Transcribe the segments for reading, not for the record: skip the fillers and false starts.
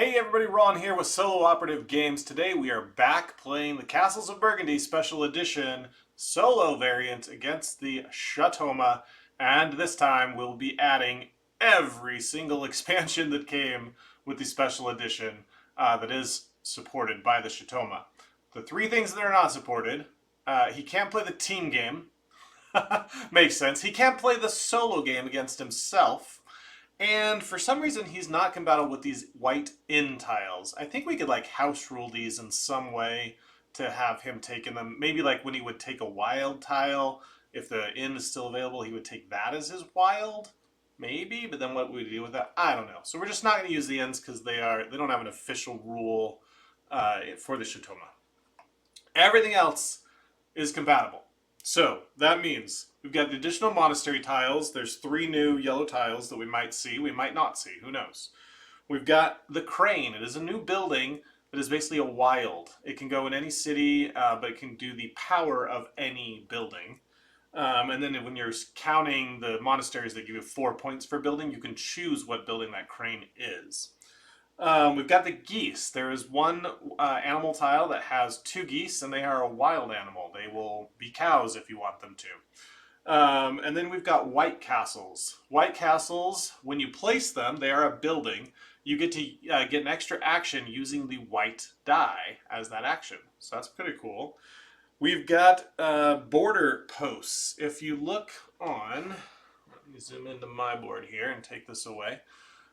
Hey everybody, Ron here with Solo Operative Games. Today we are back playing the Castles of Burgundy Special Edition solo variant against the Shatoma, and this time we'll be adding every single expansion that came with the Special Edition that is supported by the Shatoma. The three things that are not supported, he can't play the team game. Makes sense. He can't play the solo game against himself. And for some reason, he's not compatible with these white inn tiles. I think we could like house rule these in some way to have him taking them. Maybe like when he would take a wild tile, if the inn is still available, he would take that as his wild. Maybe, but then what would we do with that? I don't know. So we're just not going to use the inns because they don't have an official rule for the Shatoma. Everything else is compatible. So that means we've got the additional monastery tiles. There's 3 new yellow tiles that we might see. We might not see. Who knows? We've got the crane. It is a new building that is basically a wild. It can go in any city, but it can do the power of any building. And then when you're counting the monasteries that give you 4 points for building, you can choose what building that crane is. We've got the geese. There is one animal tile that has 2 geese, and they are a wild animal. They will be cows if you want them to. And then we've got white castles. White castles, when you place them, they are a building. You get to get an extra action using the white die as that action. So that's pretty cool. We've got border posts. If you look on, let me zoom into my board here and take this away.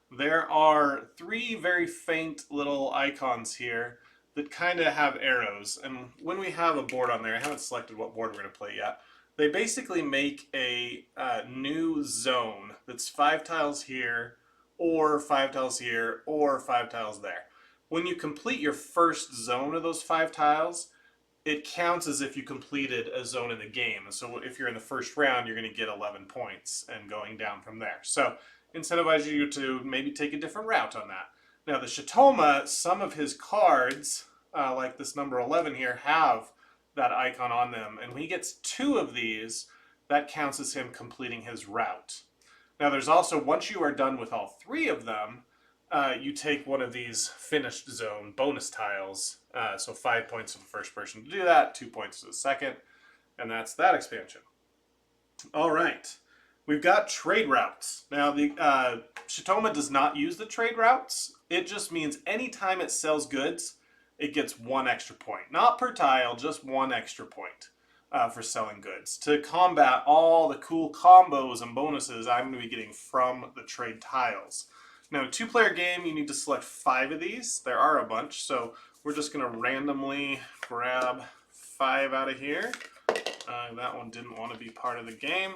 There are 3 very faint little icons here that kind of have arrows. And when we have a board on there, I haven't selected what board we're going to play yet, they basically make a new zone that's 5 tiles here, or 5 tiles here, or 5 tiles there. When you complete your first zone of those 5 tiles, it counts as if you completed a zone in the game. And so if you're in the first round, you're going to get 11 points and going down from there. So incentivize you to maybe take a different route on that. Now the Shatoma, some of his cards, like this number 11 here, have that icon on them. And when he gets 2 of these, that counts as him completing his route. Now there's also, once you are done with all 3 of them, you take one of these finished zone bonus tiles. So 5 points to the first person to do that, 2 points to the second, and that's that expansion. All right. We've got trade routes. Now, the Shatoma does not use the trade routes. It just means anytime it sells goods, it gets 1 extra point. Not per tile, just 1 extra point for selling goods. To combat all the cool combos and bonuses I'm going to be getting from the trade tiles. Now, a 2-player game, you need to select 5 of these. There are a bunch, so we're just going to randomly grab 5 out of here. That one didn't want to be part of the game.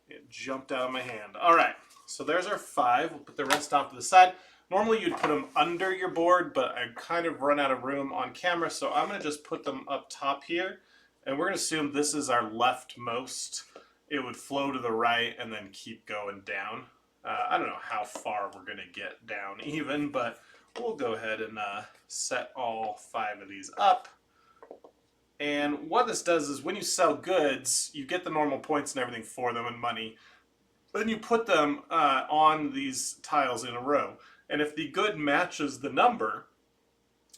It jumped out of my hand. All right, so there's our 5. We'll put the rest off to the side. Normally you'd put them under your board, but I kind of run out of room on camera, so I'm going to just put them up top here. And we're going to assume this is our leftmost. It would flow to the right and then keep going down. I don't know how far we're going to get down even, but we'll go ahead and set all 5 of these up. And what this does is when you sell goods, you get the normal points and everything for them and money. Then you put them on these tiles in a row. And if the good matches the number,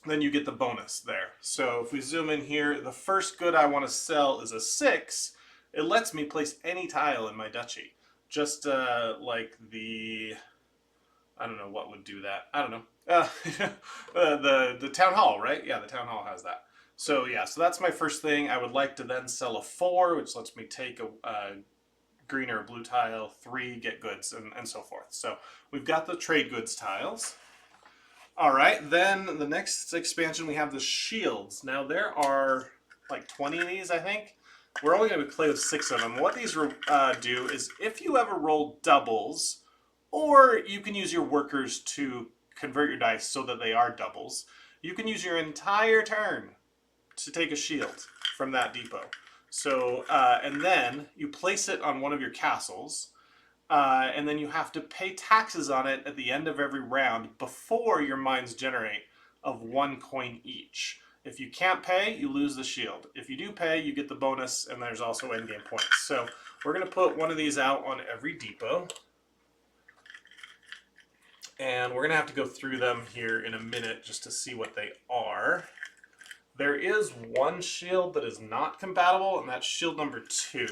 then you get the bonus there. So if we zoom in here, the first good I want to sell is a 6. It lets me place any tile in my duchy. Just like the, I don't know what would do that. I don't know. The town hall, right? Yeah, the town hall has that. So yeah, so that's my first thing. I would like to then sell a 4, which lets me take a green or a blue tile, 3, get goods, and so forth. So we've got the trade goods tiles. All right, then the next expansion we have the shields. Now there are like 20 of these, I think. We're only going to play with 6 of them. What these do is if you ever roll doubles, or you can use your workers to convert your dice so that they are doubles, you can use your entire turn to take a shield from that depot. So, and then you place it on one of your castles, and then you have to pay taxes on it at the end of every round before your mines generate of 1 coin each. If you can't pay, you lose the shield. If you do pay, you get the bonus, and there's also endgame points. So we're going to put one of these out on every depot. And we're going to have to go through them here in a minute just to see what they are. There is one shield that is not compatible, and that's shield number 2.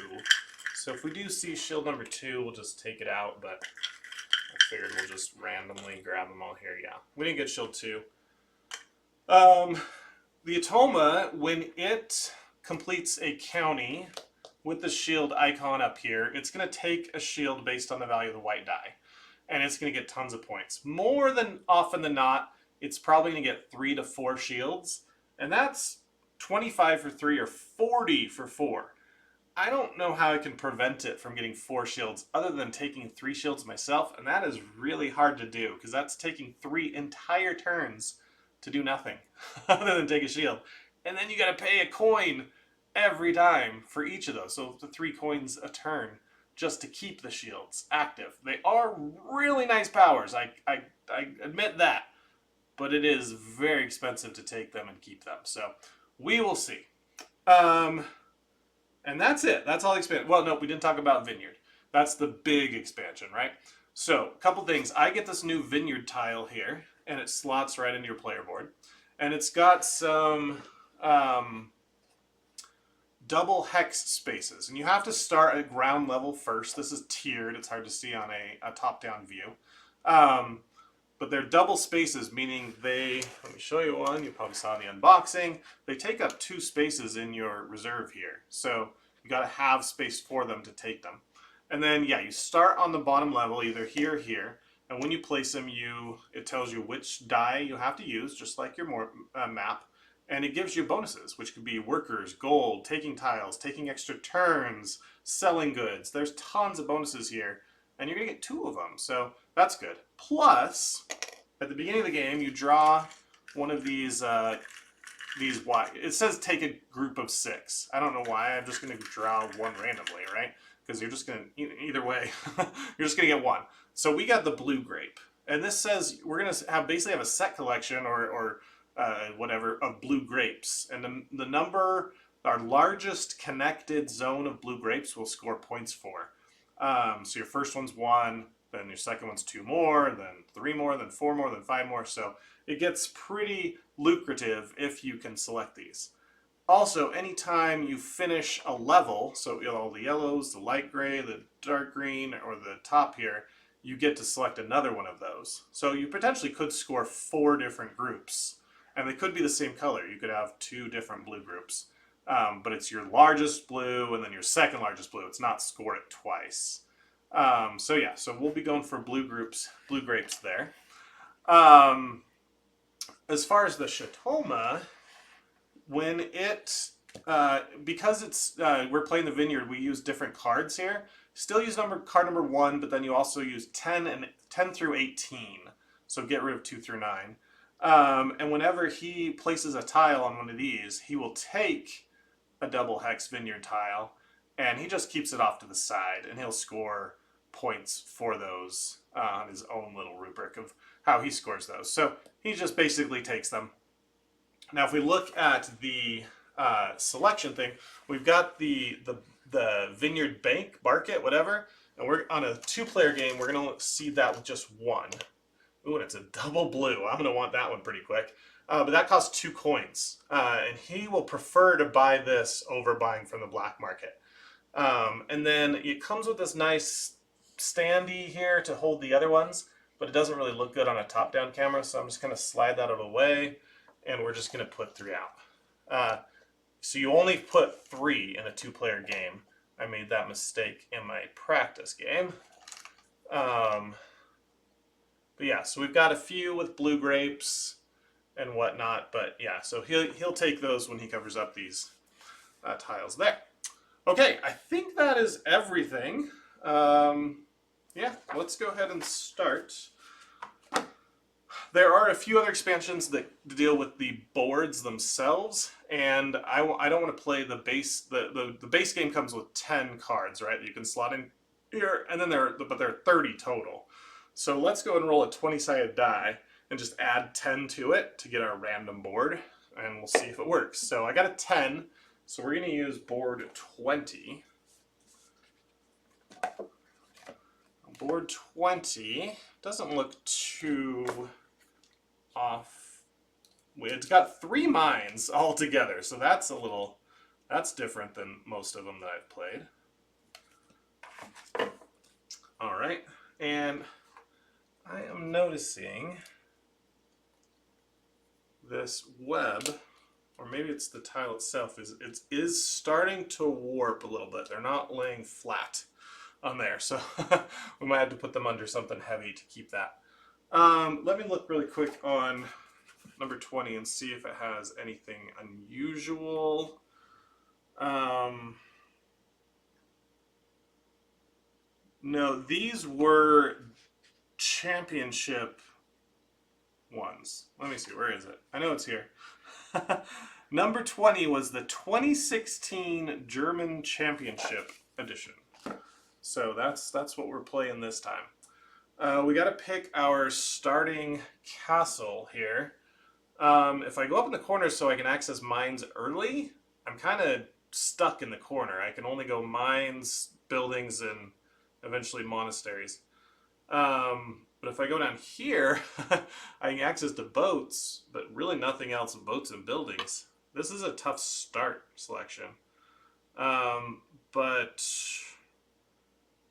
So if we do see shield number 2, we'll just take it out, but I figured we'll just randomly grab them all here. Yeah, we didn't get shield 2. The Atoma, when it completes a county with the shield icon up here, it's going to take a shield based on the value of the white die. And it's going to get tons of points. More than often than not, it's probably going to get 3 to 4 shields. And that's 25 for 3 or 40 for 4. I don't know how I can prevent it from getting 4 shields other than taking 3 shields myself. And that is really hard to do because that's taking 3 entire turns to do nothing other than take a shield. And then you got to pay a coin every time for each of those. So the 3 coins a turn just to keep the shields active. They are really nice powers. I admit that. But it is very expensive to take them and keep them. So we will see. And that's it. That's all the expansion. Well, no, we didn't talk about Vineyard. That's the big expansion, right? So a couple things. I get this new Vineyard tile here, and it slots right into your player board. And it's got some double hex spaces. And you have to start at ground level first. This is tiered. It's hard to see on a top-down view. But they're double spaces, meaning they, let me show you one, you probably saw in the unboxing, they take up 2 spaces in your reserve here. So you got to have space for them to take them. And then, yeah, you start on the bottom level, either here or here. And when you place them, it tells you which die you have to use, just like your map. And it gives you bonuses, which could be workers, gold, taking tiles, taking extra turns, selling goods. There's tons of bonuses here. And you're going to get 2 of them, so that's good. Plus, at the beginning of the game, you draw one of these it says take a group of 6. I don't know why. I'm just going to draw one randomly, right? Because you're just going to, either way, you're just going to get 1. So we got the blue grape. And this says we're going to basically have a set collection or whatever of blue grapes. And the number, our largest connected zone of blue grapes will score points for. So your first one's 1, then your second one's 2 more, then 3 more, then 4 more, then 5 more. So it gets pretty lucrative if you can select these. Also, anytime you finish a level, so all the yellows, the light gray, the dark green, or the top here, you get to select another one of those. So you potentially could score 4 different groups, and they could be the same color. You could have 2 different blue groups. But it's your largest blue and then your second largest blue. It's not scored it twice. So yeah, so we'll be going for blue grapes there. As far as the Shatoma, when it, because it's, we're playing the Vineyard, we use different cards here. Still use card number 1, but then you also use 10 through 18. So get rid of 2 through 9. And whenever he places a tile on one of these, he will take a double hex Vineyard tile, and he just keeps it off to the side, and he'll score points for those on his own little rubric of how he scores those. So he just basically takes them. Now, if we look at the selection thing, we've got the Vineyard Bank, Market, whatever, and we're on a 2-player game. We're going to seed that with just 1. Ooh, and it's a double blue. I'm going to want that one pretty quick. But that costs 2 coins. And he will prefer to buy this over buying from the black market. And then it comes with this nice standee here to hold the other ones, but it doesn't really look good on a top-down camera, so I'm just going to slide that out of the way, and we're just going to put 3 out. So you only put 3 in a 2-player game. I made that mistake in my practice game. But yeah, so we've got a few with blue grapes and whatnot, but yeah, so he'll take those when he covers up these tiles there. Okay, I think that is everything. Yeah, let's go ahead and start. There are a few other expansions that deal with the boards themselves, and I don't want to play the base. The base game comes with 10 cards, right? That you can slot in here, and then there are 30 total. So let's go and roll a 20-sided die and just add 10 to it to get our random board, and we'll see if it works. So I got a 10, so we're going to use board 20. Board 20 doesn't look too off. It's got 3 mines altogether, so that's different than most of them that I've played. All right, and I am noticing this web, or maybe it's the tile itself, is starting to warp a little bit. They're not laying flat on there, so we might have to put them under something heavy to keep that. Let me look really quick on number 20 and see if it has anything unusual. No, these were championship ones. Let me see, where is it? I know it's here. Number 20 was the 2016 German Championship Edition. So that's what we're playing this time. We got to pick our starting castle here. If I go up in the corner so I can access mines early, I'm kind of stuck in the corner. I can only go mines, buildings, and eventually monasteries. But if I go down here, I can access the boats, but really nothing else of boats and buildings. This is a tough start selection.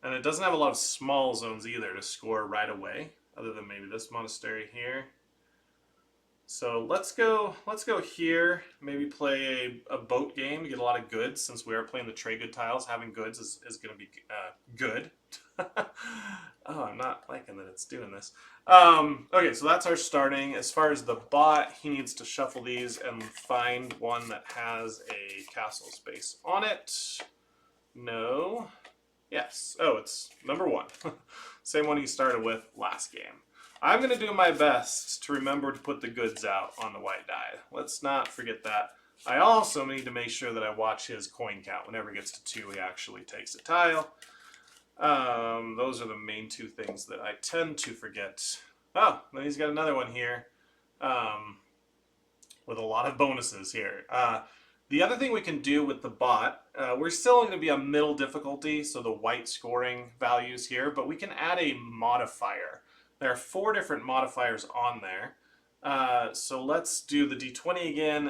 And it doesn't have a lot of small zones either to score right away, other than maybe this monastery here. So let's go here, maybe play a boat game to get a lot of goods, since we are playing the trade good tiles. Having goods is going to be good. Oh, I'm not liking that it's doing this. Okay, so that's our starting. As far as the bot, he needs to shuffle these and find one that has a castle space on it. No. Yes. Oh, it's number 1. Same one he started with last game. I'm going to do my best to remember to put the goods out on the white die. Let's not forget that. I also need to make sure that I watch his coin count. Whenever he gets to 2, he actually takes a tile. Those are the main 2 things that I tend to forget. Oh, then he's got another one here with a lot of bonuses here. The other thing we can do with the bot, we're still going to be a middle difficulty, so the white scoring values here, but we can add a modifier. There are 4 different modifiers on there. So let's do the D20 again,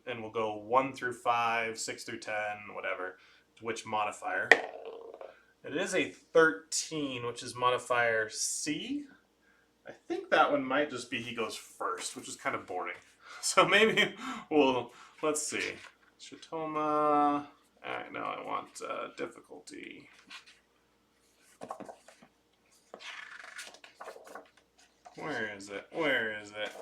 and we'll go 1 through 5, 6 through 10, whatever, to which modifier. It is a 13, which is modifier C. I think that one might just be he goes first, which is kind of boring. So maybe let's see. Shatoma. Alright, now I want difficulty. Where is it? Where is it?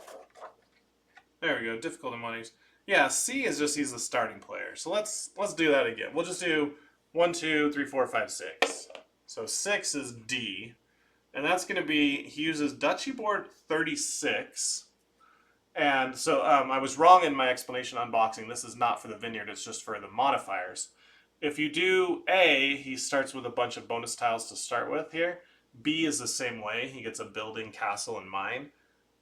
There we go, difficulty monies. Yeah, C is just he's the starting player. So let's do that again. We'll just do 1, 2, 3, 4, 5, 6. So 6 is D. And that's going to be, he uses Duchy board 36. And so I was wrong in my explanation on boxing. This is not for the vineyard, it's just for the modifiers. If you do A, he starts with a bunch of bonus tiles to start with here. B is the same way. He gets a building, castle, and mine.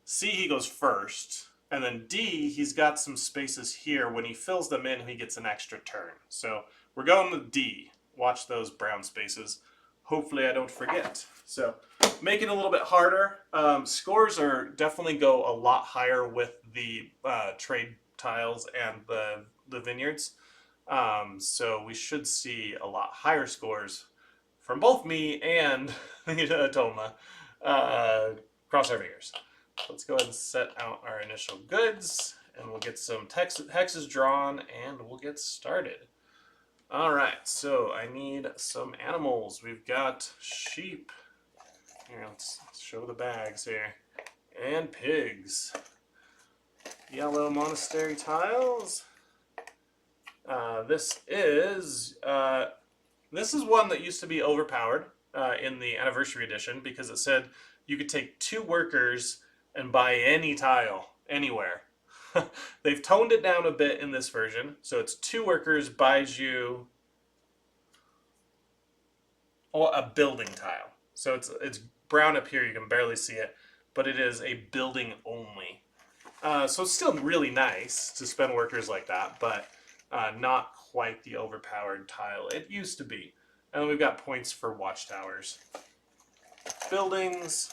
C, he goes first. And then D, he's got some spaces here. When he fills them in, he gets an extra turn. So we're going with D. Watch those brown spaces. Hopefully I don't forget. So make it a little bit harder. Scores are definitely go a lot higher with the trade tiles and the vineyards. So we should see a lot higher scores from both me and Toma. Cross our fingers. Let's go ahead and set out our initial goods, and we'll get some hexes drawn, and we'll get started. Alright, so I need some animals. We've got sheep. Here, let's show the bags here. And pigs. Yellow monastery tiles. This is one that used to be overpowered in the anniversary edition, because it said you could take 2 workers and buy any tile anywhere. They've toned it down a bit in this version, so it's 2 workers buys you a building tile. So it's brown up here, you can barely see it, but it is a building only. So it's still really nice to spend workers like that, but not quite the overpowered tile it used to be. And then we've got points for watchtowers. Buildings.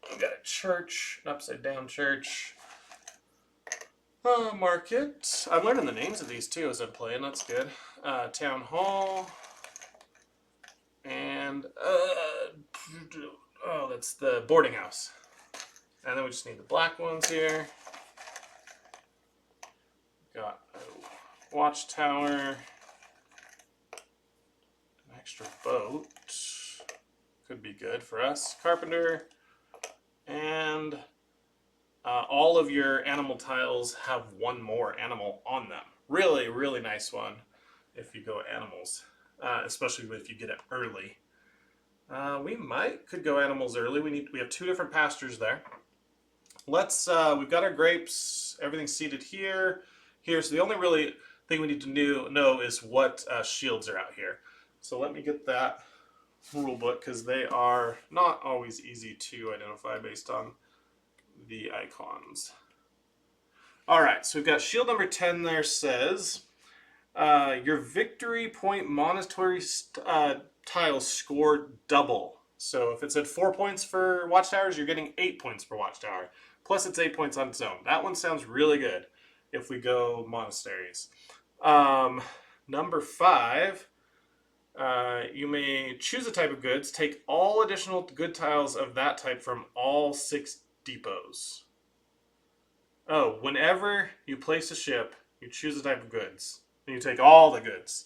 We've got a church, an upside down church. Market. I'm learning the names of these too as I'm playing. That's good. Town hall. And oh, that's the boarding house. And then we just need the black ones here. Got a watchtower. An extra boat. Could be good for us. Carpenter. And all of your animal tiles have one more animal on them. Really, really nice one if you go animals, especially if you get it early. We could go animals early. We have 2 different pastures there. We've got our grapes, everything's seated here. So the only really thing we need to know is what shields are out here. So let me get that rule book, because they are not always easy to identify based on the icons. All right, so we've got shield number 10 there says, your victory point monetary tiles score double. So if it said 4 points for watchtowers, you're getting 8 points per watchtower. Plus it's 8 points on its own. That one sounds really good if we go monasteries. Number 5, you may choose a type of goods. Take all additional good tiles of that type from all 6 depots. Oh, whenever you place a ship, you choose a type of goods. And you take all the goods.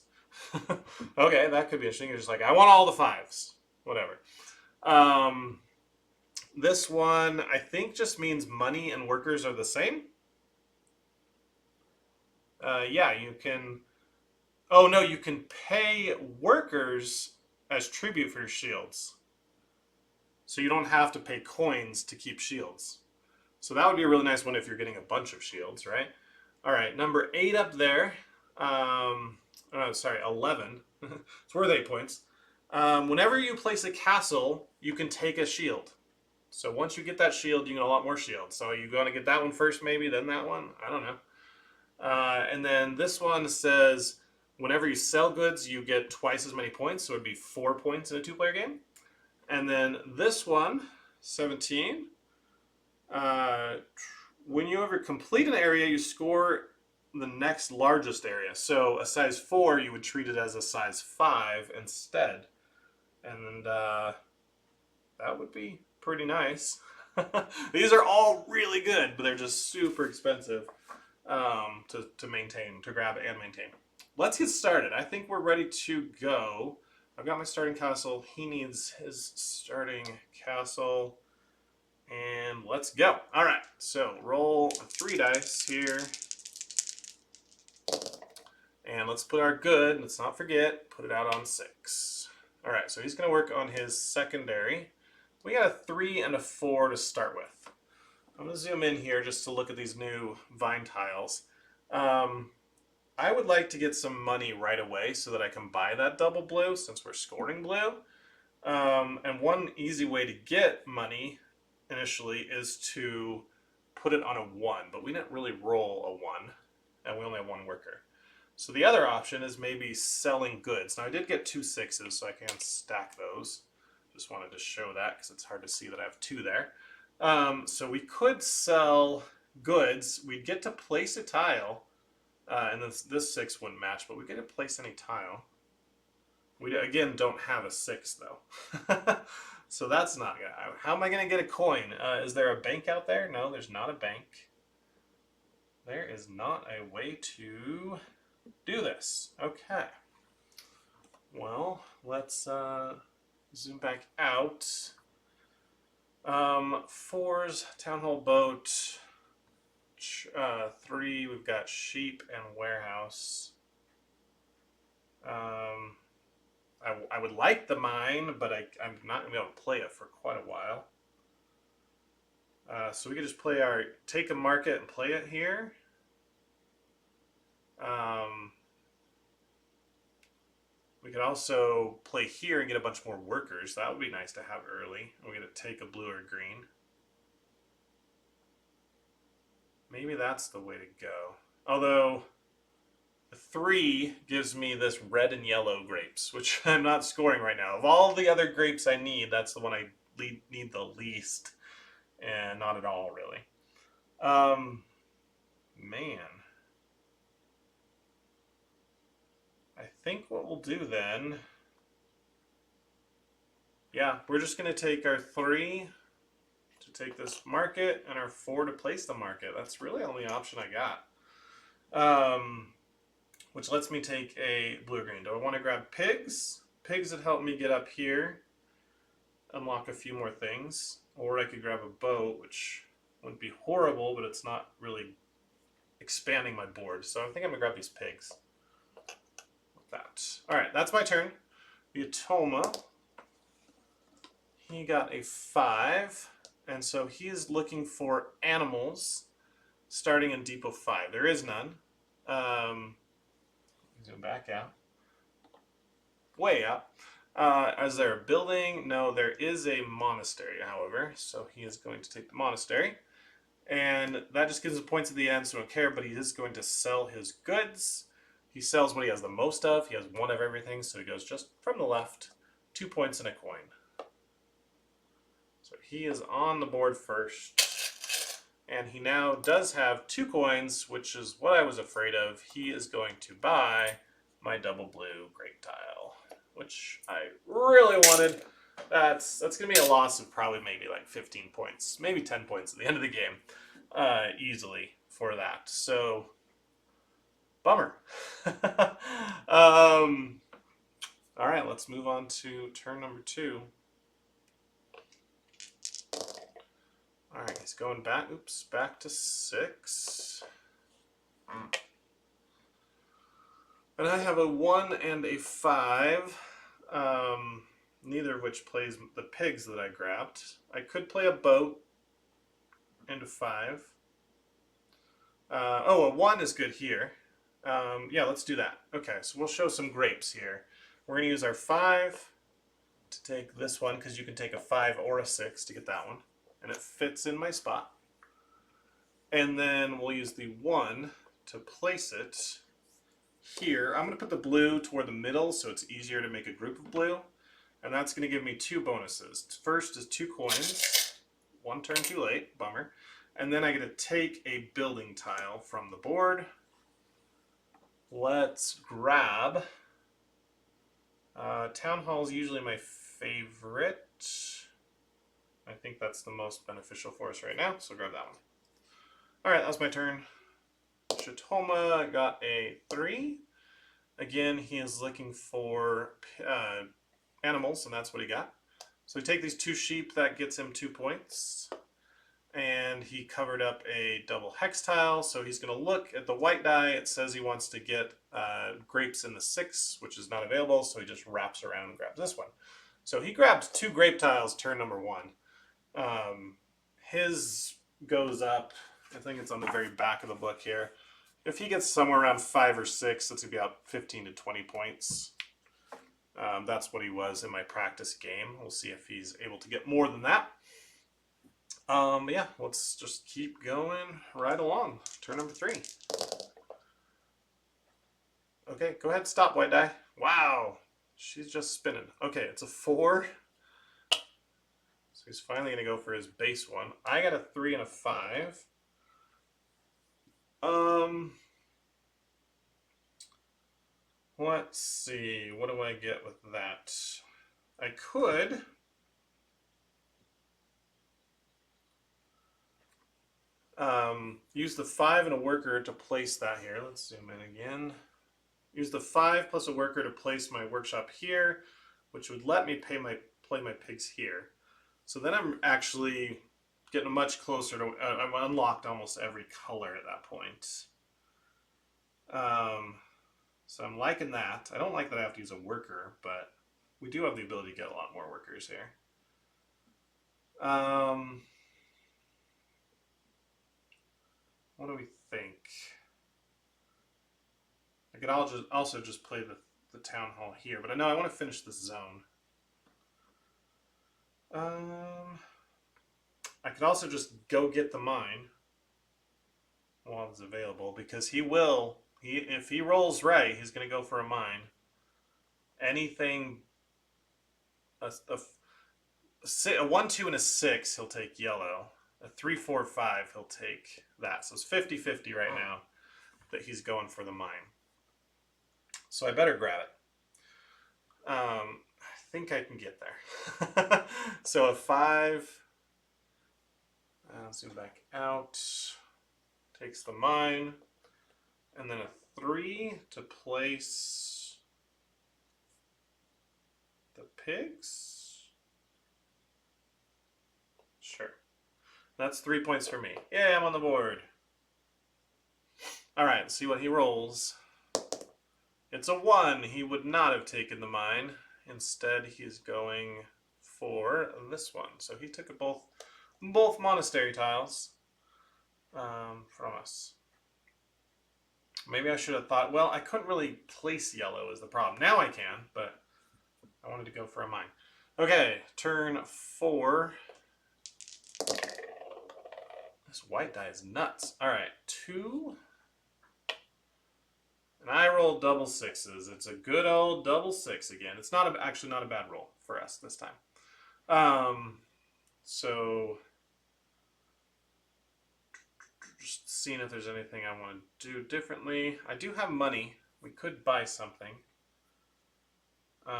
Okay, that could be interesting. You're just like, I want all the 5s. Whatever. This one, I think, just means money and workers are the same. Yeah, you can... Oh, no, you can pay workers as tribute for your shields. So you don't have to pay coins to keep shields. So that would be a really nice one if you're getting a bunch of shields, right? All right, number 8 up there. Sorry, 11. It's worth 8 points. Whenever you place a castle, you can take a shield. So once you get that shield, you get a lot more shields. So you going to get that one first, maybe, then that one? I don't know. And then this one says, whenever you sell goods, you get twice as many points. So it would be 4 points in a 2-player game. And then this one, 17. When you ever complete an area, you score the next largest area. So a size 4, you would treat it as a size 5 instead. And that would be pretty nice. These are all really good, but they're just super expensive to maintain, to grab and maintain. Let's get started. I think we're ready to go. I've got my starting castle. He needs his starting castle. And let's go. All right, so roll 3 dice here. And let's put our good, let's not forget, put it out on 6. All right, so he's going to work on his secondary. We got a 3 and a 4 to start with. I'm going to zoom in here just to look at these new vine tiles. I would like to get some money right away so that I can buy that double blue since we're scoring blue. And one easy way to get money initially is to put it on a 1, but we didn't really roll a 1, and we only have 1 worker. So the other option is maybe selling goods. Now I did get 2 6s, so I can stack those. Just wanted to show that because it's hard to see that I have 2 there. So we could sell goods. We'd get to place a tile, and this 6 wouldn't match, but we get to place any tile. We, again, don't have a 6, though. So that's not good. How am I going to get a coin? Is there a bank out there? No, there's not a bank. There is not a way to do this. Okay. Well, let's zoom back out. 4's town hall boat. 3, we've got sheep and warehouse. I would like the mine, but I'm not going to be able to play it for quite a while. So we could just take a market and play it here. We could also play here and get a bunch more workers. That would be nice to have early. We're going to take a blue or green. Maybe that's the way to go. Although 3 gives me this red and yellow grapes, which I'm not scoring right now. Of all the other grapes I need, that's the one I need the least. And not at all, really. Man. I think what we'll do then... Yeah, we're just going to take our 3 to take this market and our 4 to place the market. That's really the only option I got. Which lets me take a blue-green. Do I want to grab pigs? Pigs would help me get up here, unlock a few more things. Or I could grab a boat, which wouldn't be horrible, but it's not really expanding my board. So I think I'm going to grab these pigs. Like that. Alright, that's my turn. The Atoma. He got a 5, and so he is looking for animals starting in Depot 5. There is none. Zoom back out. Way up. Is there a building? No, there is a monastery, however, so he is going to take the monastery. And that just gives him points at the end, so I don't care, but he is going to sell his goods. He sells what he has the most of. He has 1 of everything, so he goes just from the left. 2 points and a coin. So he is on the board first. And he now does have 2 coins, which is what I was afraid of. He is going to buy my double blue great tile, which I really wanted. That's going to be a loss of probably maybe like 15 points, maybe 10 points at the end of the game, easily for that. So, bummer. All right, let's move on to turn number 2. All right, he's going back. Oops, back to 6. And I have a 1 and a 5. Neither of which plays the pigs that I grabbed. I could play a boat and a 5. A 1 is good here. Yeah, let's do that. Okay, so we'll show some grapes here. We're going to use our 5 to take this one, because you can take a 5 or a 6 to get that one. And it fits in my spot. And then we'll use the 1 to place it here. I'm going to put the blue toward the middle so it's easier to make a group of blue. And that's going to give me 2 bonuses. First is 2 coins. 1 turn too late. Bummer. And then I get to take a building tile from the board. Let's grab... Town Hall is usually my favorite. I think that's the most beneficial for us right now, so grab that one. Alright, that was my turn. Shatoma got a 3. Again, he is looking for animals, and that's what he got. So we take these 2 sheep, that gets him 2 points. And he covered up a double hex tile, so he's going to look at the white die. It says he wants to get grapes in the 6, which is not available, so he just wraps around and grabs this one. So he grabs 2 grape tiles turn number 1. His goes up, I think it's on the very back of the book here. If he gets somewhere around 5 or 6, that's going to be about 15 to 20 points. That's what he was in my practice game. We'll see if he's able to get more than that. Yeah, let's just keep going right along. Turn number 3. Okay, go ahead, stop, white die. Wow, she's just spinning. Okay, it's a 4. So he's finally going to go for his base one. I got a 3 and a 5. Let's see, what do I get with that? I could... use the 5 and a worker to place that here. Let's zoom in again. Use the 5 plus a worker to place my workshop here, which would let me play my pigs here. So then I'm actually getting much closer to... I've unlocked almost every color at that point. So I'm liking that. I don't like that I have to use a worker, but we do have the ability to get a lot more workers here. What do we think? I could also just play the town hall here, but I know I want to finish this zone. I could also just go get the mine while it's available, because he will, if he rolls right, he's going to go for a mine. Anything, a 1, 2, and a 6, he'll take yellow. a 3, 4, 5, he'll take that. So it's 50-50 right now that he's going for the mine. So I better grab it. I think I can get there. So a 5, zoom back out, takes the mine, and then a 3 to place the pigs. Sure. That's 3 points for me. Yay, I'm on the board. All right, let's see what he rolls. It's a 1. He would not have taken the mine. Instead, he's going for this one. So he took both monastery tiles from us. Maybe I should have thought, well, I couldn't really place yellow is the problem. Now I can, but I wanted to go for a mine. Okay, turn 4. This white die is nuts. All right, 2. And I rolled double 6s. It's a good old double 6 again. It's actually not a bad roll for us this time. So just seeing if there's anything I want to do differently. I do have money. We could buy something. But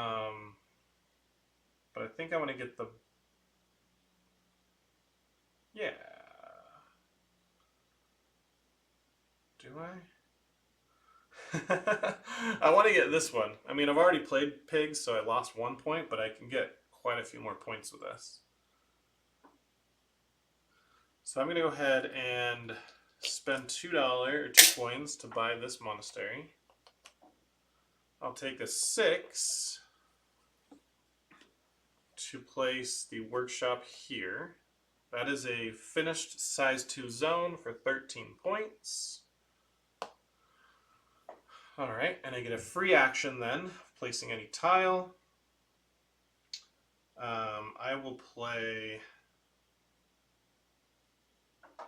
I think I want to get the... Yeah. Do I? I want to get this one. I mean, I've already played pigs, so I lost 1 point, but I can get quite a few more points with this. So I'm going to go ahead and spend $2 or 2 coins to buy this monastery. I'll take a 6 to place the workshop here. That is a finished size 2 zone for 13 points. Alright, and I get a free action then, placing any tile. I will play, I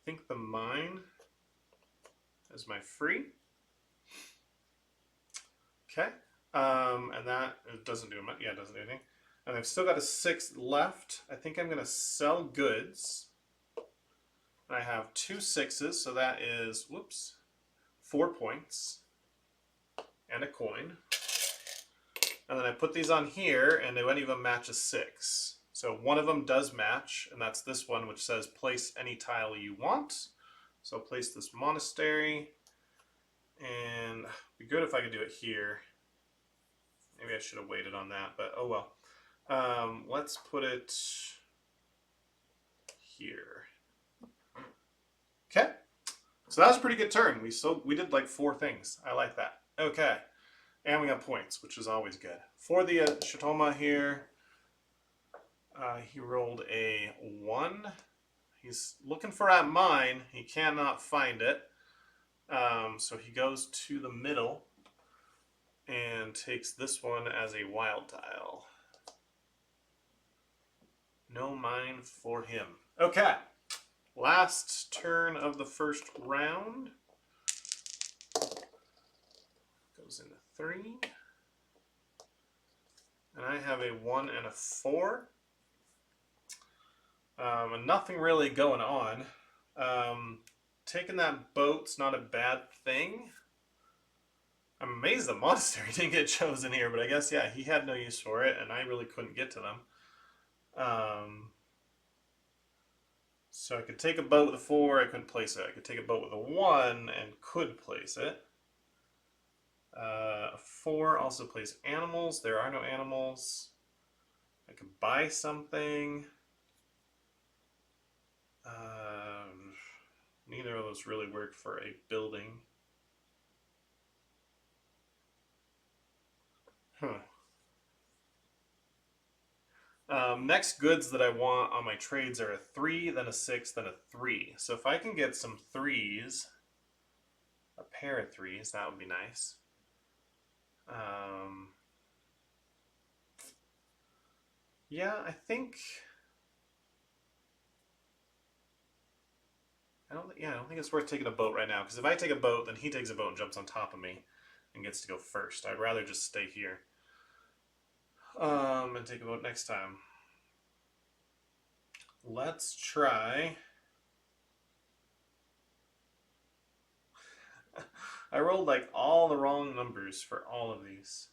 think, the mine as my free. Okay, and that, it doesn't do much. Yeah, it doesn't do anything. And I've still got a 6 left. I think I'm going to sell goods. And I have 2 6s, so that is, whoops, 4 points. And a coin. And then I put these on here, and any of them match a 6. So one of them does match, and that's this one, which says place any tile you want. So I'll place this monastery, and it'd be good if I could do it here. Maybe I should have waited on that, but oh well. Let's put it here. Okay, so that was a pretty good turn. We did like 4 things. I like that. Okay, and we got points, which is always good. For the Shatoma here, he rolled a 1. He's looking for that mine. He cannot find it. So he goes to the middle and takes this one as a wild tile. No mine for him. Okay, last turn of the first round. Goes into 3. And I have a 1 and a 4. And nothing really going on. Taking that boat's not a bad thing. I'm amazed the monastery didn't get chosen here, but I guess, yeah, he had no use for it, and I really couldn't get to them. So I could take a boat with a 4, I couldn't place it. I could take a boat with a 1 and could place it. A 4 also plays animals. There are no animals. I could buy something. Neither of those really work for a building. Next goods that I want on my trades are a 3, then a 6, then a 3. So if I can get some 3s, a pair of 3s, that would be nice. Yeah, I think... I don't think it's worth taking a boat right now, because if I take a boat, then he takes a boat and jumps on top of me and gets to go first. I'd rather just stay here. And take a boat next time. let's try. I rolled like all the wrong numbers for all of these.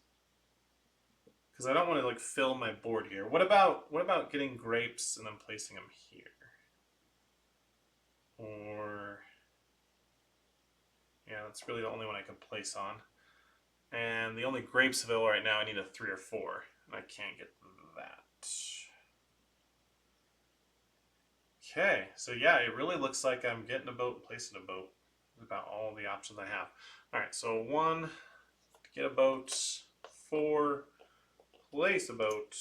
Because I don't want to like fill my board here. What about getting grapes and then placing them here? Or yeah, that's really the only one I can place on. And the only grapes available right now, I need a 3 or 4, and I can't get that. Okay, so yeah, it really looks like I'm getting a boat, placing a boat. That's about all the options I have. All right, so 1, get a boat. 4, place a boat.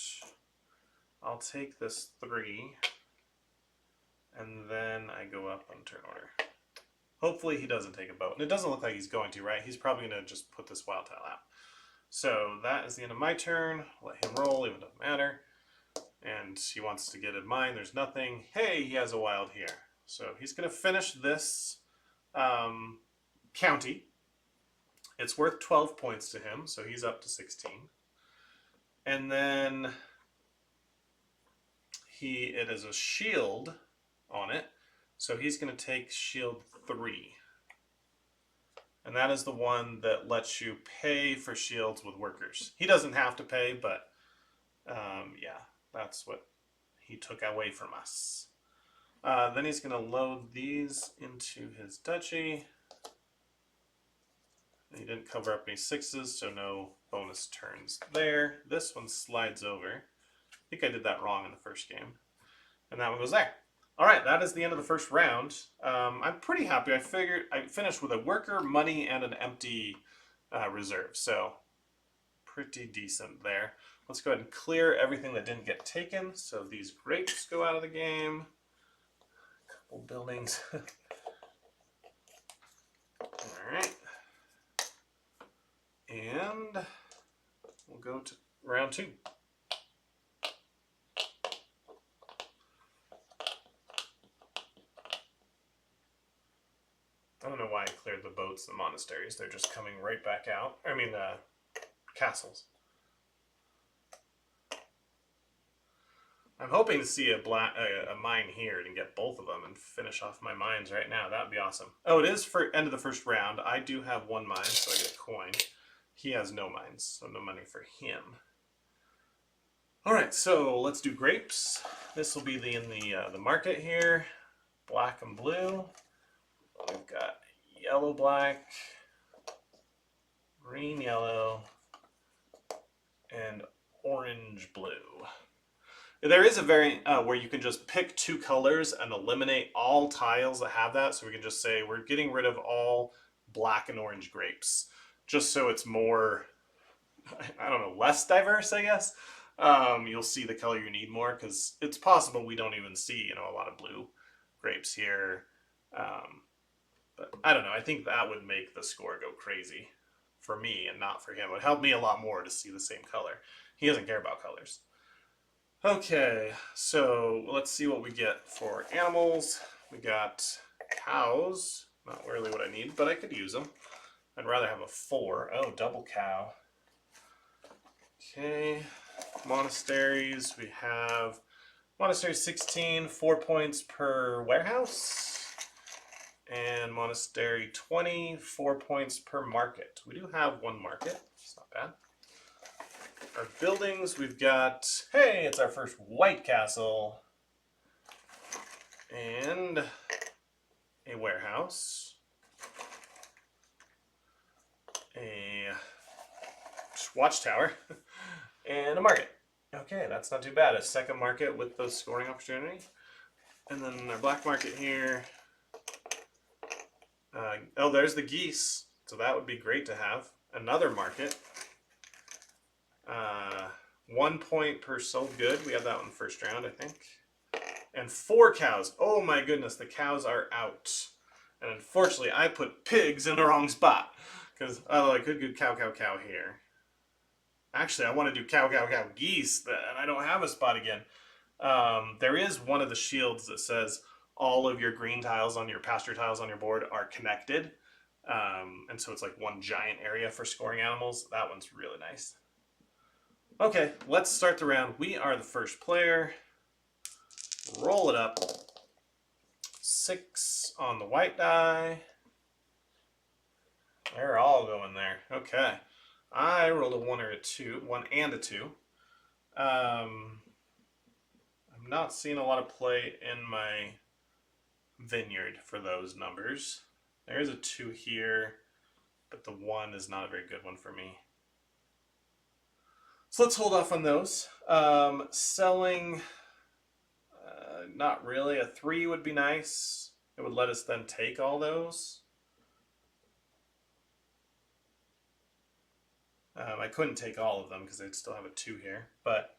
I'll take this 3, and then I go up on turn order. Hopefully he doesn't take a boat, and it doesn't look like he's going to, right? He's probably going to just put this wild tile out. So that is the end of my turn. Let him roll, even doesn't matter. And he wants to get in mine. There's nothing. Hey, he has a wild here. So he's going to finish this county. It's worth 12 points to him, so he's up to 16. And then it is a shield on it, so he's going to take shield 3. And that is the one that lets you pay for shields with workers. He doesn't have to pay, but yeah, that's what he took away from us. Then he's going to load these into his duchy. He didn't cover up any 6s, so no bonus turns there. This one slides over. I think I did that wrong in the first game. And that one goes there. All right, that is the end of the first round. I'm pretty happy. I figured I finished with a worker, money, and an empty reserve. So pretty decent there. Let's go ahead and clear everything that didn't get taken. So these grapes go out of the game. A couple buildings. All right. And we'll go to round 2. I don't know why I cleared the boats and the monasteries. They're just coming right back out. I mean, castles. I'm hoping to see a mine here and get both of them and finish off my mines right now. That would be awesome. Oh, it is for end of the first round. I do have 1 mine, so I get a coin. He has no mines, so no money for him. All right, so let's do grapes. This will be in the market here. Black and blue. We've got yellow, black, green, yellow, and orange, blue. There is a variant where you can just pick 2 colors and eliminate all tiles that have that. So we can just say we're getting rid of all black and orange grapes, just so it's more, I don't know, less diverse, I guess. You'll see the color you need more, because it's possible we don't even see, a lot of blue grapes here. But I don't know. I think that would make the score go crazy for me and not for him. It would help me a lot more to see the same color. He doesn't care about colors. Okay, so let's see what we get for animals. We got cows. Not really what I need, but I could use them. I'd rather have a 4. Oh, double cow. Okay, monasteries. We have monastery 16, 4 points per warehouse. And monastery 20, 4 points per market. We do have 1 market. It's not bad. Our buildings, we've got, hey, it's our first white castle. And a warehouse. A watchtower. And a market. Okay, that's not too bad. A second market with the scoring opportunity. And then our black market here. Oh, there's the geese. So that would be great to have. Another market. 1 point per sold good. We had that one first round, I think. And 4 cows. Oh my goodness, the cows are out. And unfortunately, I put pigs in the wrong spot. Because, oh, I could do cow, cow, cow here. Actually, I want to do cow, cow, cow, geese. And I don't have a spot again. There is one of the shields that says all of your green tiles on your pasture tiles on your board are connected. And so it's like one giant area for scoring animals. That one's really nice. Okay, let's start the round. We are the first player. Roll it up. 6 on the white die. They're all going there. Okay. I rolled a 1 or a 2. 1 and a 2. I'm not seeing a lot of play in my vineyard for those numbers. There's a 2 here, but the 1 is not a very good one for me. So let's hold off on those. Selling, not really. A 3 would be nice. It would let us then take all those. I couldn't take all of them because I'd still have a 2 here, but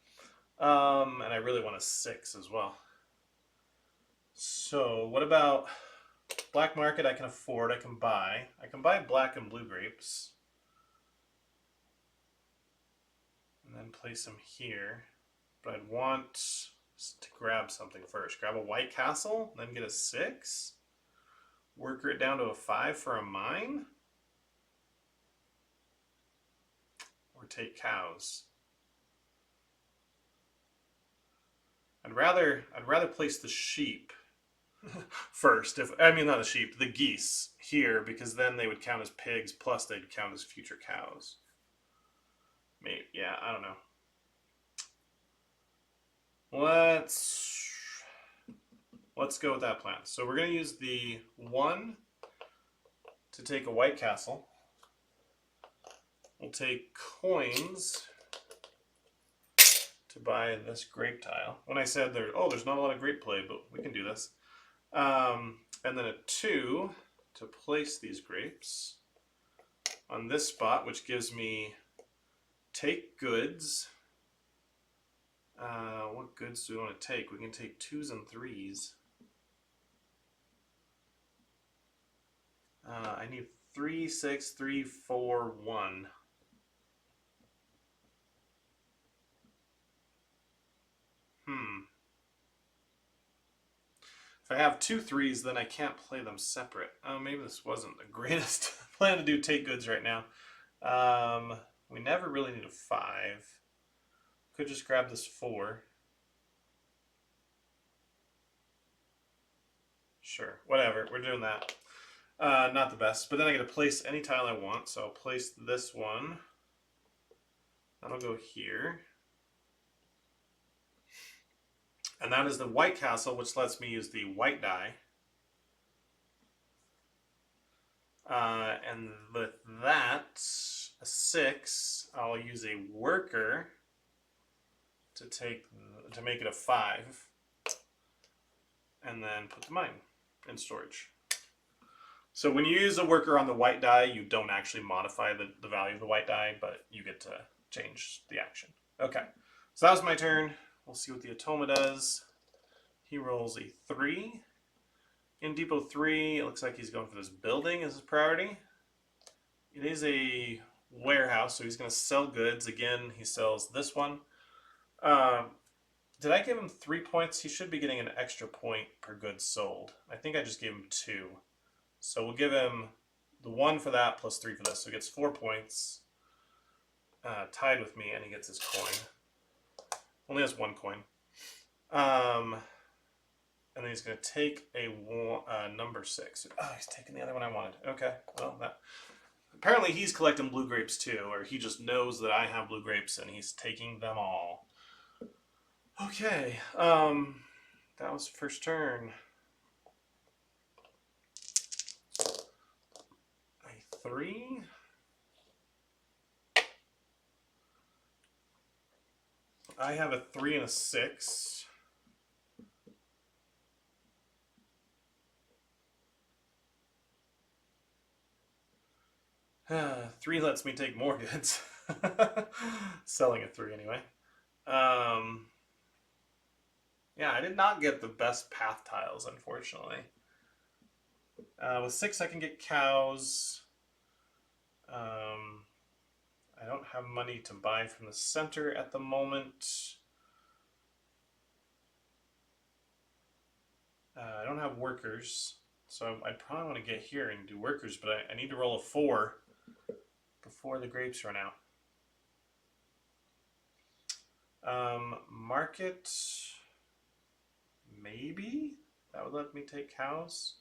and I really want a 6 as well. So what about black market? I can afford. I can buy black and blue grapes, and then place them here. But I'd want to grab something first. Grab a white castle, then get a 6. Worker it down to a 5 for a mine. Or take cows. I'd rather place the sheep first. Not the sheep, the geese here, because then they would count as pigs, plus they'd count as future cows. Maybe, yeah, I don't know. Let's go with that plan. So we're going to use the 1 to take a white castle. We'll take coins to buy this grape tile. When I said there's not a lot of grape play, but we can do this. And then a 2 to place these grapes on this spot, which gives me take goods. What goods do we want to take? We can take 2s and 3s. I need 3, 6, 3, 4, 1. If I have 2 3s, then I can't play them separate. Oh, maybe this wasn't the greatest plan to do take goods right now. We never really need a 5. Could just grab this 4. Sure, whatever, we're doing that. Not the best, but then I get to place any tile I want, so I'll place this one. That'll go here. And that is the white castle, which lets me use the white die. And with that, a 6, I'll use a worker to make it a 5. And then put the mine in storage. So when you use a worker on the white die, you don't actually modify the value of the white die, but you get to change the action. Okay, so that was my turn. We'll see what the Otoma does. He rolls a 3. In Depot 3, it looks like he's going for this building as his priority. It is a warehouse, so he's going to sell goods. Again, he sells this one. Did I give him 3 points? He should be getting an extra point per good sold. I think I just gave him 2. So we'll give him the 1 for that plus 3 for this. So he gets 4 points. Tied with me, and he gets his coin. Only has 1 coin. And then he's going to take a number 6. Oh, he's taking the other one I wanted. Okay, well, apparently he's collecting blue grapes too, or he just knows that I have blue grapes and he's taking them all. Okay, that was the first turn. A 3. I have a 3 and a 6. Three lets me take more goods. Selling a 3 anyway. Yeah, I did not get the best path tiles, unfortunately. With 6, I can get cows. I don't have money to buy from the center at the moment. I don't have workers, so I'd probably want to get here and do workers, but I need to roll a 4 before the grapes run out. Market, maybe that would let me take cows.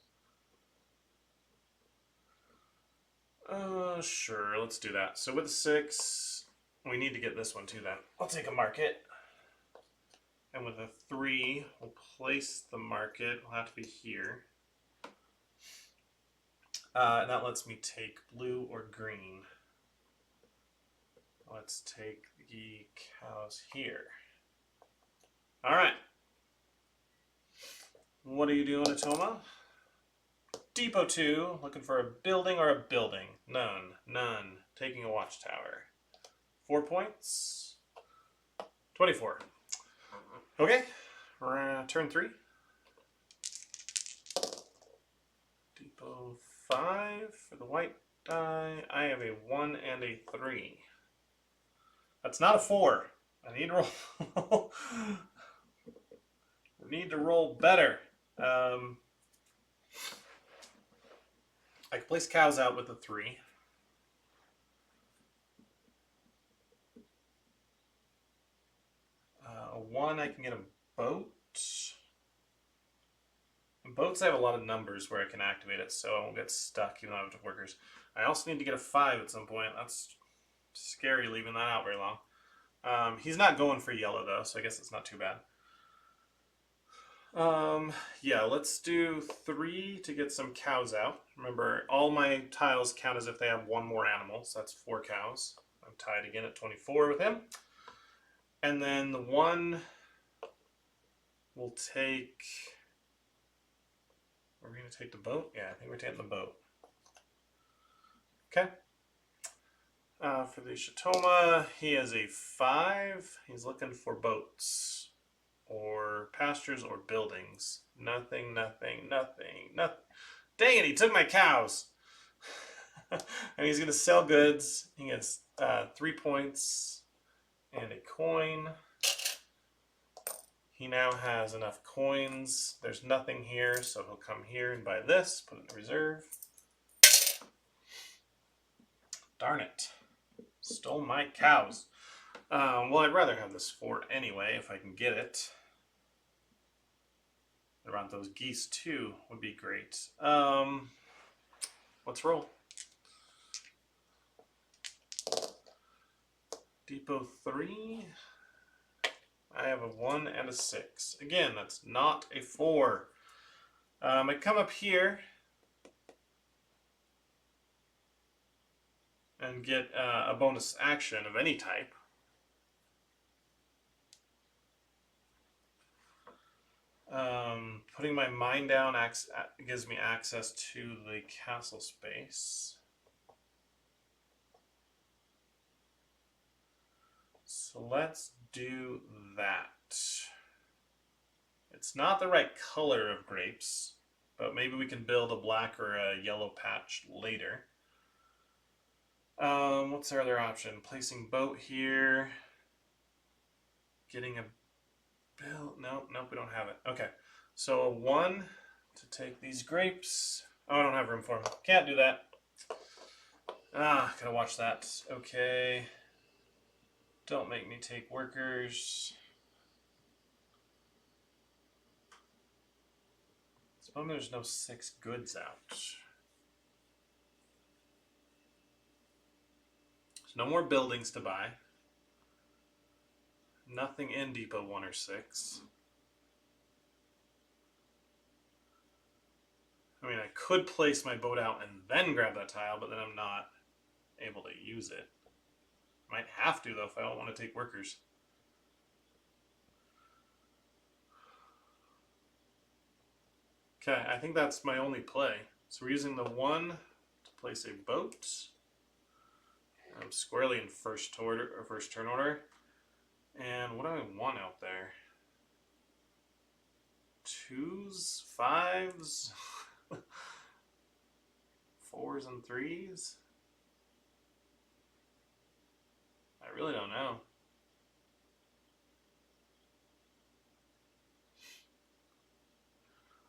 Sure, let's do that. So with a 6, we need to get this one too then. I'll take a market. And with a 3, we'll place the market. It'll have to be here. And that lets me take blue or green. Let's take the cows here. All right. What are you doing, Atoma? Depot 2, looking for a building or a building? None. None. Taking a watchtower. 4 points. 24. Okay. Turn 3. Depot 5 for the white die. I have a 1 and a 3. That's not a 4. I need to roll. Need to roll better. I can place cows out with a 3. A 1, I can get a boat. In boats, I have a lot of numbers where I can activate it, so I won't get stuck even though I have workers. I also need to get a 5 at some point. That's scary leaving that out very long. He's not going for yellow though, so I guess it's not too bad. Yeah, let's do 3 to get some cows out. Remember, all my tiles count as if they have 1 more animal, so that's 4 cows. I'm tied again at 24 with him. And then the 1 will take... Are we going to take the boat? Yeah, I think we're taking the boat. Okay. For the Shatoma, he has a 5. He's looking for boats. Or pastures or buildings. Nothing, nothing, nothing, nothing. Dang it, he took my cows. And he's going to sell goods. He gets 3 points and a coin. He now has enough coins. There's nothing here, so he'll come here and buy this, put it in reserve. Darn it. Stole my cows. Well, I'd rather have this fort anyway, if I can get it. Around those geese too would be great. Let's roll. Depot 3. I have a 1 and a 6. Again, that's not a 4. I come up here and get a bonus action of any type. Putting my mine down gives me access to the castle space. So let's do that. It's not the right color of grapes, but maybe we can build a black or a yellow patch later. What's our other option? Placing boat here. Getting a build. Nope, we don't have it. Okay. So a 1 to take these grapes. Oh, I don't have room for them. Can't do that. Gotta watch that. Okay. Don't make me take workers. Suppose there's no 6 goods out. So no more buildings to buy. Nothing in Depot 1 or 6. I mean, I could place my boat out and then grab that tile, but then I'm not able to use it. Might have to, though, if I don't want to take workers. Okay, I think that's my only play. So we're using the 1 to place a boat. I'm squarely in first turn order. And what do I want out there? 2s, 5s, 4s and 3s? I really don't know.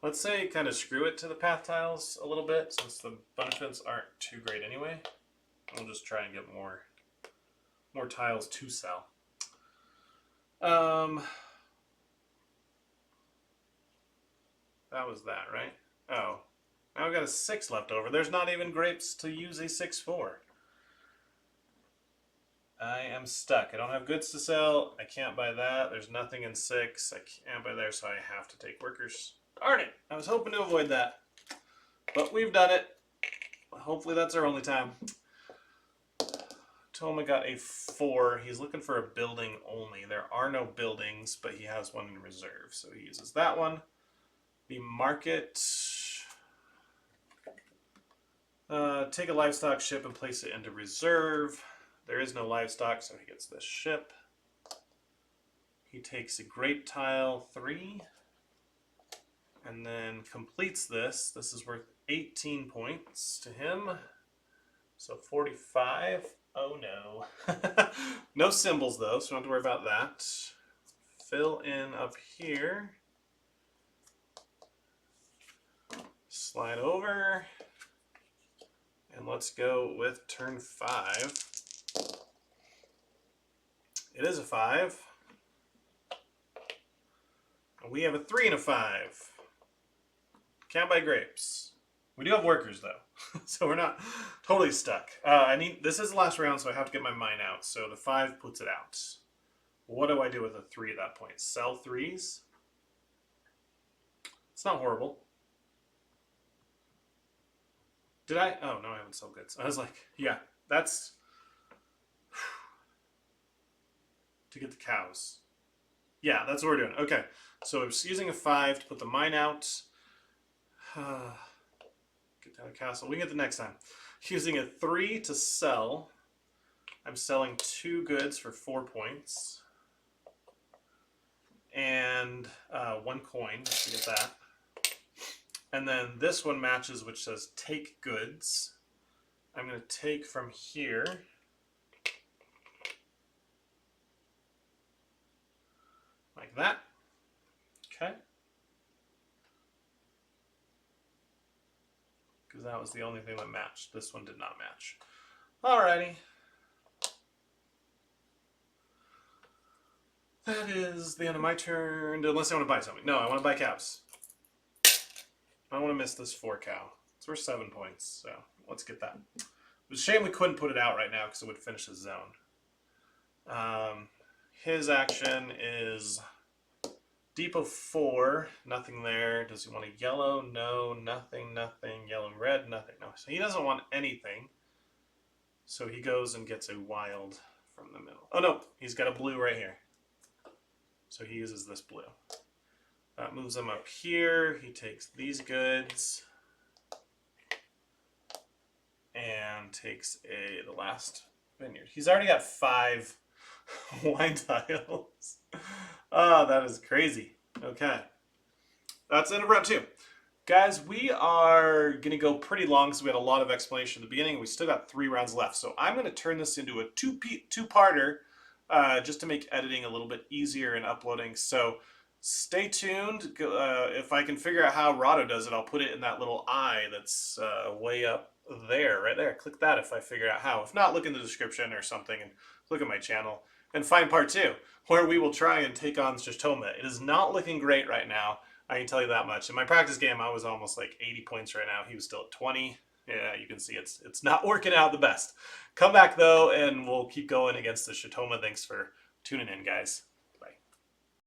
Let's say kind of screw it to the path tiles a little bit, since the benefits aren't too great anyway. We'll just try and get more tiles to sell. That was that, right? Oh. Now I've got a 6 left over. There's not even grapes to use a 6-4. I am stuck. I don't have goods to sell. I can't buy that. There's nothing in 6. I can't buy there, so I have to take workers. Darn it! I was hoping to avoid that. But we've done it. Hopefully that's our only time. Toma got a 4. He's looking for a building only. There are no buildings, but he has one in reserve. So he uses that one. The market. Take a livestock ship and place it into reserve. There is no livestock, so he gets this ship. He takes a grape tile 3. And then completes this. This is worth 18 points to him. So 45. Oh no. No symbols though, so don't have to worry about that. Fill in up here. Slide over. And let's go with turn 5. It is a 5. And we have a 3 and a 5. Can't buy grapes. We do have workers though, so we're not totally stuck. This is the last round, so I have to get my mine out. So the 5 puts it out. What do I do with a 3 at that point? Sell 3s? It's not horrible. Did I? Oh, no, I haven't sold goods. I was like, yeah, that's to get the cows. Yeah, that's what we're doing. Okay, so I'm just using a 5 to put the mine out. Get down a castle. We can get the next time. Using a 3 to sell. I'm selling 2 goods for 4 points. And 1 coin to get that. And then this one matches, which says take goods. I'm going to take from here. Like that. Okay. Because that was the only thing that matched. This one did not match. Alrighty. That is the end of my turn. Unless I want to buy something. No, I want to buy cows. I don't want to miss this 4 cow. It's worth 7 points, so let's get that. It's a shame we couldn't put it out right now because it would finish his zone. His action is depot 4, nothing there. Does he want a yellow? No, nothing, nothing. Yellow, red, nothing. No, so he doesn't want anything. So he goes and gets a wild from the middle. Oh no, he's got a blue right here. So he uses this blue. That moves him up here. He takes these goods and takes the last vineyard. He's already got 5 wine tiles. Oh, that is crazy. Okay. That's the end of round 2. Guys, we are going to go pretty long because we had a lot of explanation at the beginning. We still got 3 rounds left. So I'm going to turn this into a two-parter just to make editing a little bit easier and uploading. So stay tuned. If I can figure out how Rado does it, I'll put it in that little eye that's way up there, right there. Click that if I figure out how. If not, look in the description or something and look at my channel and find part 2, where we will try and take on Shtoma. It is not looking great right now. I can tell you that much. In my practice game, I was almost like 80 points right now. He was still at 20. Yeah, you can see it's not working out the best. Come back though, and we'll keep going against the Shtoma. Thanks for tuning in, guys.